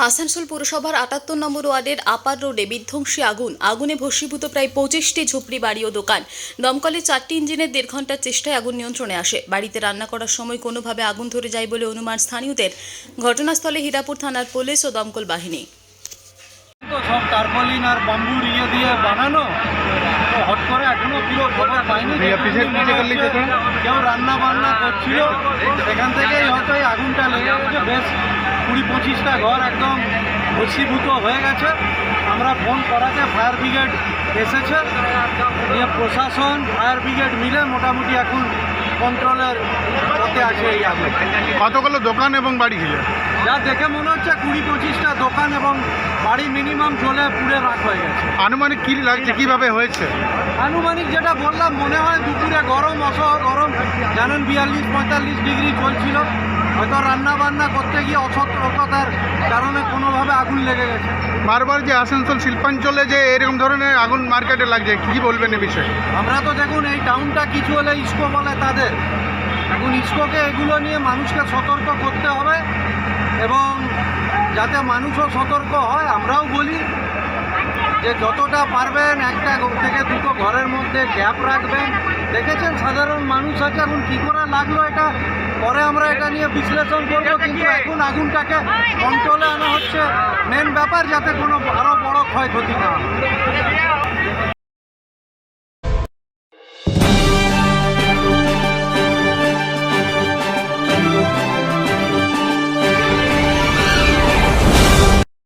আসানসোল পুরসভার ৭৮ নম্বর ওয়ার্ডের আপার রোডে বিধ্বংসী আগুনে ভস্মীভূত প্রায় ২৫টি ঝুপড়ি বাড়ি ও দোকান। দমকলের ৪টি ইঞ্জিনের ১.৫ ঘন্টার চেষ্টায় আগুন নিয়ন্ত্রণে আসে। বাড়িতে রান্না করার সময় কোনোভাবে আগুন ধরে যায় বলে অনুমান স্থানীয়দের। ঘটনাস্থলে হীরাপুর থানার পুলিশ ও দমকল বাহিনী। সব টারপলিন আর বাম্বুর দিয়ে বানানো, তো হট করে এখনো পুরো খবর পাইনি। কেউ রান্না বান্না করছিল, সেখান থেকেই হয়তো এই আগুনটা লেগে গেছে। বেশ ২০-২৫টা ঘর একদম ভস্মীভূত হয়ে গেছে। আমরা ফোন করাতে ফায়ার ব্রিগেড এসেছে, নিয়ে প্রশাসন ফায়ার ব্রিগেড মিলে মোটামুটি এখন কন্ট্রোলের পথে আছে এই আগুন। কতগুলো দোকান এবং বাড়ি ছিল? যা দেখে মনে হচ্ছে ২০-২৫টা দোকান এবং বাড়ি মিনিমাম জ্বলে পুড়ে রাখ হয়ে গেছে। আনুমানিক কী লাগছে, কীভাবে হয়েছে? আনুমানিক যেটা বললাম, মনে হয় দুপুরে গরম, অসহ গরম, জানেন ৪২-৪৫ ডিগ্রি চলছিল। হয়তো রান্না বান্না করতে গিয়ে অসতর্কতার কারণে কোনোভাবে আগুন লেগে গেছে। বারবার যে আসানসোল শিল্পাঞ্চলে যে এরকম ধরনের আগুন মার্কেটে লাগছে, কী বলবেন এ বিষয়ে? আমরা তো দেখুন এই টাউনটা কিছু হলে ইস্কো বলে তাদের, এখন ইস্কোকে এগুলো নিয়ে মানুষকে সতর্ক করতে হবে এবং যাতে মানুষও সতর্ক হয়। আমরাও বলি যে যতটা পারবেন একটা থেকে দুটো ঘরের মধ্যে গ্যাপ রাখবেন। দেখেছেন সাধারণ মানুষ আছে, এখন কী করে লাগলো এটা পরে আমরা এটা নিয়ে বিশ্লেষণ করবো, কিন্তু এখন আগুনটাকে কন্ট্রোলে আনা হচ্ছে মেন ব্যাপার, যাতে কোনো আরও বড় ক্ষয়ক্ষতি না হয়।